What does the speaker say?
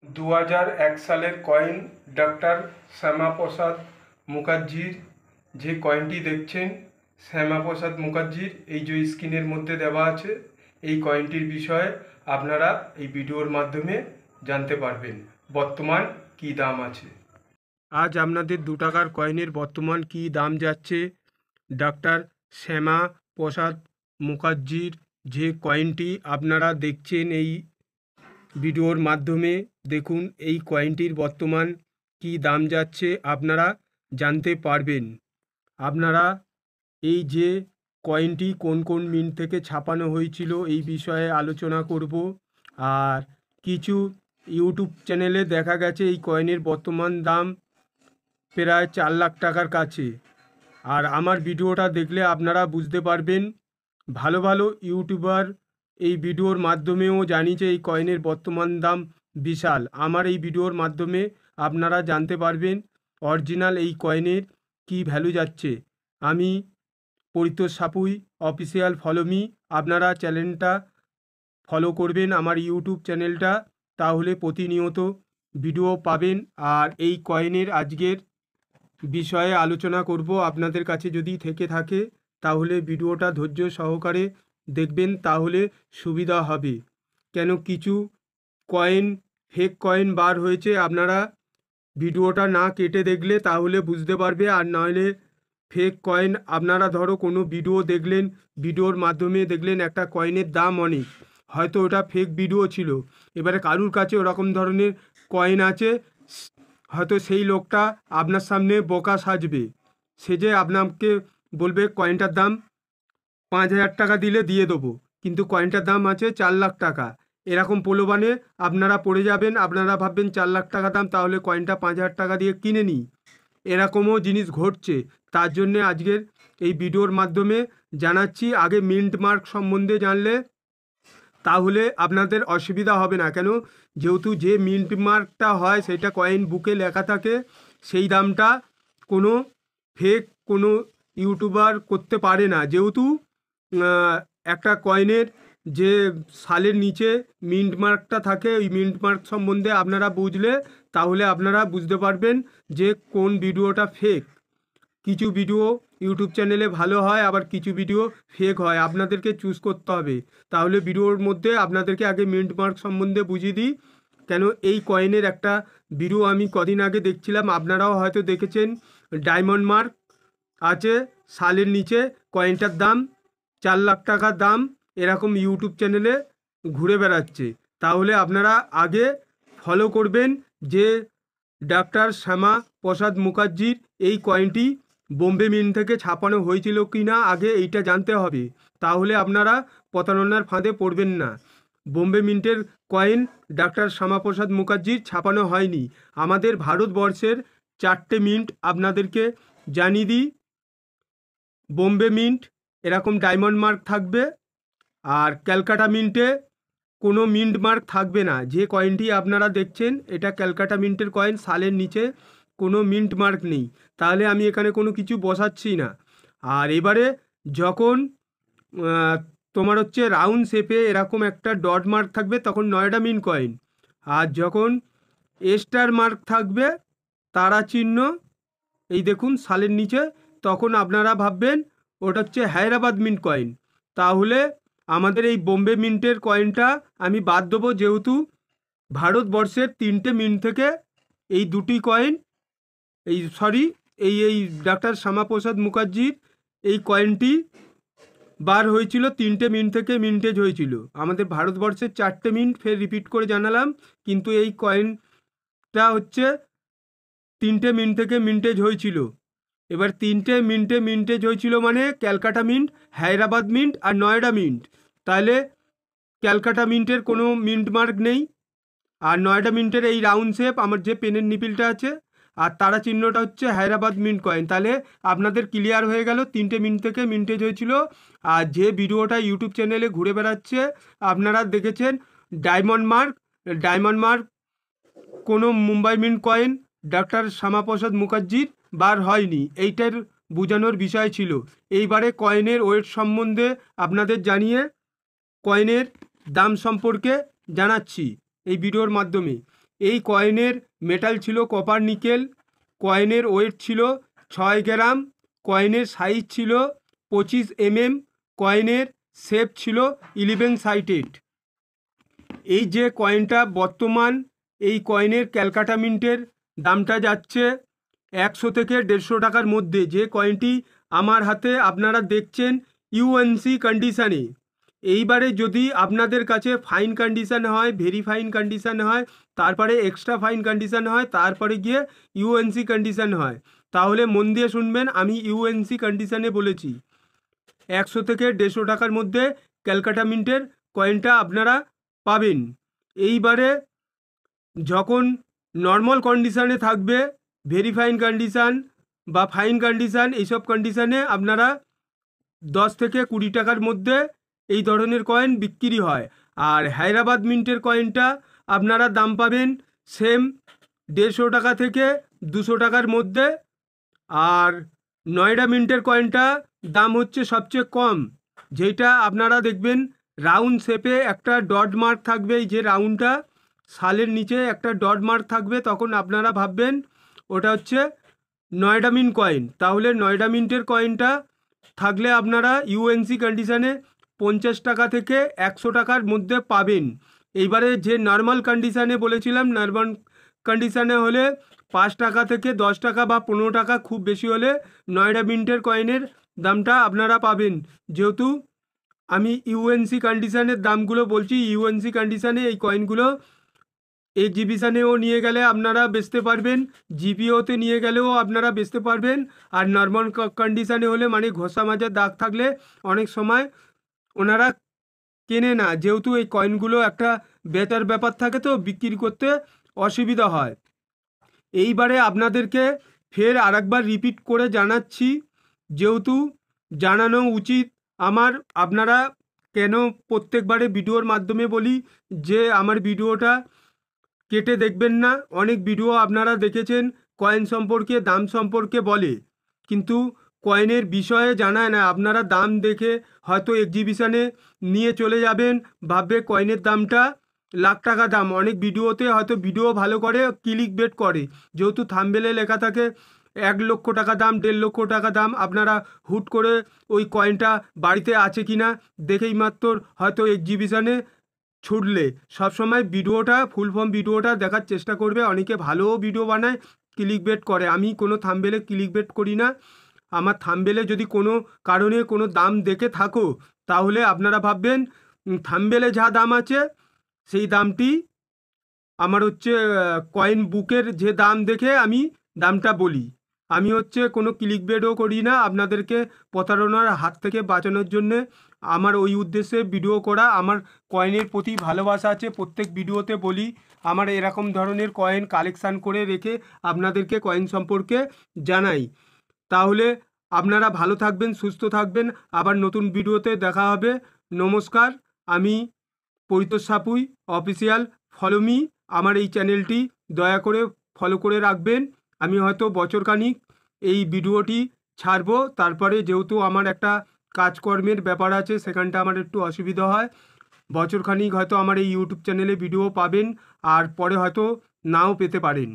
2001 সালের coin doctor Shyamaprasad মুখার্জির। যে কয়েনটি দেখছেন শ্যামাপ্রসাদ মুখার্জির, এই যে স্ক্রিনের মধ্যে দেওয়া আছে, এই কয়েনটির বিষয়ে আপনারা এই ভিডিওর মাধ্যমে জানতে পারবেন বর্তমান কি দাম আছে। আজ আপনাদের 2 টাকার কয়েনের বর্তমান কি দাম যাচ্ছে, ডক্টর শ্যামাপ্রসাদ মুখার্জির যে কয়েনটি আপনারা দেখছেন এই ভিডিওর মাধ্যমে, দেখুন এই কয়েনটির বর্তমান কি দাম যাচ্ছে আপনারা জানতে পারবেন। আপনারা এই যে কয়েনটি কোন কোন মিন্ট থেকে ছাপানো হয়েছিল এই বিষয়ে আলোচনা করব। আর কিছু ইউটিউব চ্যানেলে দেখা গেছে এই কয়েনের বর্তমান দাম প্রায় 4 লাখ টাকার কাছে। আর আমার ভিডিওটা দেখলে আপনারা বুঝতে পারবেন। ভালো ভালো ইউটিউবার এই ভিডিওর মাধ্যমেও জানিয়েছে এই কয়েনের বর্তমান দাম বিশাল। আমার এই ভিডিওর মাধ্যমে আপনারা জানতে পারবেন অরিজিনাল এই কয়েনের কি ভ্যালু যাচ্ছে। আমি Paritosh Sapui, official follow me. আপনারা চ্যানেলটা ফলো করবেন, আমার ইউটিউব চ্যানেলটা, তাহলে প্রতিনিয়ত ভিডিও পাবেন। আর এই কয়েনের আজকের বিষয়ে আলোচনা করব। আপনাদের কাছে যদি থেকে থাকে তাহলে ভিডিওটা ধৈর্য সহকারে দেখবেন, তাহলে সুবিধা হবে। কেন কিছু কয়েন ফেক কয়েন বার হয়েছে, আপনারা ভিডিওটা না কেটে দেখলে তাহলে বুঝতে পারবে। আর নইলে ফেক কয়েন, আপনারা ধরো কোনো ভিডিও দেখলেন, ভিডিওর মাধ্যমে দেখলেন একটা কয়েনের দাম অনেক, হয়তো ওটা ফেক ভিডিও ছিল। এবারে কারুর কাছে ওরকম ধরনের কয়েন আছে, হয়তো সেই লোকটা আপনার সামনে বোকা সাজবে, সেজে আপনাকে বলবে কয়েনটার দাম 5,000 টাকা দিলে দিয়ে দেবো, কিন্তু কয়েনটার দাম আছে 4 লাখ টাকা। এরকম প্রলোভনে আপনারা পড়ে যাবেন। আপনারা ভাববেন 4 লাখ টাকা দাম, তাহলে কয়েনটা 5,000 টাকা দিয়ে কিনে নিই। এরকমও জিনিস ঘটছে। তার জন্যে আজকের এই ভিডিওর মাধ্যমে জানাচ্ছি। আগে মিন্ট মার্ক সম্বন্ধে জানলে তাহলে আপনাদের অসুবিধা হবে না। কেন, যেহেতু যে মিন্ট মার্কটা হয় সেটা কয়েন বুকে লেখা থাকে, সেই দামটা কোনো ফেক কোনো ইউটিউবার করতে পারে না। যেহেতু একটা কয়েনের যে সালের নিচে মিন্ট মার্কটা থাকে, ওই মিন্ট মার্ক সম্বন্ধে আপনারা বুঝলে তাহলে আপনারা বুঝতে পারবেন যে কোন ভিডিওটা ফেক। কিছু ভিডিও ইউটিউব চ্যানেলে ভালো হয়, আবার কিছু ভিডিও ফেক হয়। আপনাদেরকে চুজ করতে হবে। তাহলে ভিডিওর মধ্যে আপনাদেরকে আগে মিন্ট মার্ক সম্বন্ধে বুঝিয়ে দিই। কেন, এই কয়েনের একটা ভিডিও আমি কদিন আগে দেখছিলাম, আপনারাও হয়তো দেখেছেন। ডায়মন্ড মার্ক আছে সালের নিচে, কয়েনটার দাম 4 লাখ টাকা দাম, এরকম ইউটিউব চ্যানেলে ঘুরে বেড়াচ্ছে। তাহলে আপনারা আগে ফলো করবেন যে ডক্টর শ্যামাপ্রসাদ মুখার্জির এই কয়েনটি বোম্বে মিন্ট থেকে ছাপানো হয়েছিল কি না, আগে এইটা জানতে হবে। তাহলে আপনারা প্রতারণার ফাঁদে পড়বেন না। বোম্বে মিন্টের কয়েন ডক্টর শ্যামাপ্রসাদ মুখার্জির ছাপানো হয়নি। আমাদের ভারতবর্ষের 4টে মিন্ট আপনাদেরকে জানিয়ে দিই। বোম্বে মিন্ট এরকম ডায়মন্ড মার্ক থাকবে, আর ক্যালকাটা মিন্টে কোনো মিন্ট মার্ক থাকবে না। যে কয়েনটি আপনারা দেখছেন এটা ক্যালকাটা মিন্টের কয়েন, সালের নিচে কোনো মিন্ট মার্ক নেই। তাহলে আমি এখানে কোনো কিছু বসাচ্ছি না। আর এবারে যখন তোমার হচ্ছে রাউন্ড শেপে এরকম একটা ডট মার্ক থাকবে তখন নয়ডা মিন্ট কয়েন। আর যখন স্টার মার্ক থাকবে, তারা চিহ্ন, এই দেখুন সালের নিচে, তখন আপনারা ভাববেন ওটা হচ্ছে হায়দ্রাবাদ মিন্ট কয়েন। তাহলে আমাদের এই বোম্বে মিন্টের কয়েনটা আমি বাদ দেবো, যেহেতু ভারতবর্ষের 3টে মিন্ট থেকে এই দুটি কয়েন, এই ডক্টর শ্যামাপ্রসাদ মুখার্জির এই কয়েনটি বার হয়েছিল 3টে মিন্ট থেকে, মিন্টেজ হয়েছিল। আমাদের ভারতবর্ষের 4টে মিন্ট, ফের রিপিট করে জানালাম, কিন্তু এই কয়েনটা হচ্ছে 3টে মিন্ট থেকে মিন্টেজ হয়েছিল। এবার 3টে মিন্টে মিন্টেজ হয়েছিল মানে ক্যালকাটা মিন্ট, হায়দ্রাবাদ মিন্ট আর নয়ডা মিন্ট। তাহলে ক্যালকাটা মিন্টের কোনো মিন্ট মার্ক নেই, আর নয়ডা মিন্টের এই রাউন্ড শেপ আমার যে পেনের নিপিলটা আছে, আর তারা চিহ্নটা হচ্ছে হায়দ্রাবাদ মিন্ট কয়েন। তাহলে আপনাদের ক্লিয়ার হয়ে গেল 3টে মিন্ট থেকে মিন্টেজ হয়েছিল। আর যে ভিডিওটা ইউটিউব চ্যানেলে ঘুরে বেড়াচ্ছে আপনারা দেখেছেন ডায়মন্ড মার্ক কোনো Mumbai mint coin doctor Shyamaprasad মুখার্জির বার হয়নি। এইটার বোঝানোর বিষয় ছিল। এইবারে কয়েনের ওয়েট সম্বন্ধে আপনাদের জানিয়ে কয়েনের দাম সম্পর্কে জানাচ্ছি এই ভিডিওর মাধ্যমে। এই কয়েনের মেটাল ছিল কপার নিকেল, কয়েনের ওয়েট ছিল 6 গ্রাম, কয়েনের সাইজ ছিল 25 mm, কয়েনের শেপ ছিল 11 সাইডেড। এই যে কয়েনটা বর্তমান, এই কয়েনের ক্যালকাটা মিন্টের দামটা যাচ্ছে 100 থেকে 150 টাকার মধ্যে। যে কয়েনটি আমার হাতে আপনারা দেখছেন ইউএনসি কন্ডিশানে। এইবারে যদি আপনাদের কাছে ফাইন কন্ডিশান হয়, ভেরি ফাইন কন্ডিশান হয়, তারপরে এক্সট্রা ফাইন কন্ডিশান হয়, তারপরে গিয়ে ইউএনসি কন্ডিশান হয়, তাহলে মন দিয়ে শুনবেন, আমি ইউএনসি কন্ডিশানে বলেছি। 100 থেকে 150 টাকার মধ্যে ক্যালকাটা মিন্টের কয়েনটা আপনারা পাবেন। এইবারে যখন নর্মাল কন্ডিশানে থাকবে, ভেরি ফাইন কন্ডিশান বা ফাইন কন্ডিশান, এইসব কন্ডিশানে আপনারা 10 থেকে 20 টাকার মধ্যে এই ধরনের কয়েন বিক্রি হয়। আর হায়দ্রাবাদ মিন্টের কয়েনটা আপনারা দাম পাবেন সেম 150 টাকা থেকে 200 টাকার মধ্যে। আর নয়ডা মিন্টের কয়েনটা দাম হচ্ছে সবচেয়ে কম, যেটা আপনারা দেখবেন রাউন্ড শেপে একটা ডট মার্ক থাকবে, এই যে রাউন্ডটা সালের নিচে একটা ডট মার্ক থাকবে, তখন আপনারা ভাববেন ওটা হচ্ছে নয়ডা মিন্ট কয়েন। তাহলে নয়ডা মিন্টের কয়েনটা থাকলে আপনারা ইউএনসি কন্ডিশানে 50 টাকা থেকে 100 টাকার মধ্যে পাবেন। এইবারে যে নর্মাল কন্ডিশানে বলেছিলাম, নর্মাল কন্ডিশানে হলে 5 টাকা থেকে 10 টাকা বা 15 টাকা, খুব বেশি হলে নয়ডা মিন্টের কয়েনের দামটা আপনারা পাবেন। যেহেতু আমি ইউএনসি কন্ডিশানের দামগুলো বলছি, ইউএনসি কন্ডিশানে এই কয়েনগুলো এক্সিবিশানেও নিয়ে গেলে আপনারা বেচতে পারবেন, জিপিওতে নিয়ে গেলেও আপনারা বেচতে পারবেন। আর নর্মাল কন্ডিশানে হলে মানে ঘষা মাজার দাগ থাকলে অনেক সময় ওনারা কেনে না, যেহেতু এই কয়েনগুলো একটা বেচার ব্যাপার থাকে, তো বিক্রি করতে অসুবিধা হয়। এইবারে আপনাদেরকে ফের আরেকবার রিপিট করে জানাচ্ছি, যেহেতু জানানো উচিত আমার। আপনারা কেন প্রত্যেকবারে ভিডিওর মাধ্যমে বলি যে আমার ভিডিওটা কেটে দেখবেন না। অনেক ভিডিও আপনারা দেখেছেন কয়েন সম্পর্কে, দাম সম্পর্কে বলে, কিন্তু কয়েনের বিষয়ে জানায় না। আপনারা দাম দেখে হয়তো এক্সিবিশানে নিয়ে চলে যাবেন, ভাববে কয়েনের দামটা লাখ টাকা দাম। অনেক ভিডিওতে হয়তো ভিডিও ভালো করে ক্লিক বেট করে, যেহেতু থাম্বনেলে লেখা থাকে 1 লক্ষ টাকা দাম, 1.5 লক্ষ টাকা দাম, আপনারা হুট করে ওই কয়েনটা বাড়িতে আছে কি না দেখেই মাত্র হয়তো এক্সিবিশানে ছুটলে। সবসময় ভিডিওটা ফুল ফর্ম ভিডিওটা দেখার চেষ্টা করবে। অনেকে ভালোও ভিডিও বানায়, ক্লিক বেট করে। আমি কোনো থাম্বনেলে ক্লিক বেট করি না। আমার থাম্বনেলে যদি কোনো কারণে কোনো দাম দেখে থাকো, তাহলে আপনারা ভাববেন থাম্বনেলে যা দাম আছে সেই দামটি আমার হচ্ছে কয়েন বুকের যে দাম দেখে আমি দামটা বলি। আমি হচ্ছে কোনো ক্লিক বেটও করি না। আপনাদেরকে প্রতারণার হাত থেকে বাঁচানোর জন্যে আমার ওই উদ্দেশ্যে ভিডিও করা। আমার কয়েনের প্রতি ভালোবাসা আছে, প্রত্যেক ভিডিওতে বলি আমার এরকম ধরনের কয়েন কালেকশান করে রেখে আপনাদেরকে কয়েন সম্পর্কে জানাই। তাহলে আপনারা ভালো থাকবেন, সুস্থ থাকবেন, আবার নতুন ভিডিওতে দেখা হবে। নমস্কার, আমি Paritosh Sapui official. Follow me, আমার এই চ্যানেলটি দয়া করে ফলো করে রাখবেন। আমি হয়তো বছরখানিক এই ভিডিওটি ছাড়বো, তারপরে যেহেতু আমার একটা কাজকর্মের ব্যাপার আছে, সেখানটা আমার একটু অসুবিধা হয়। বছরখানিক হয়তো আমার এই ইউটিউব চ্যানেলে ভিডিও পাবেন, আর পরে হয়তো নাও পেতে পারেন।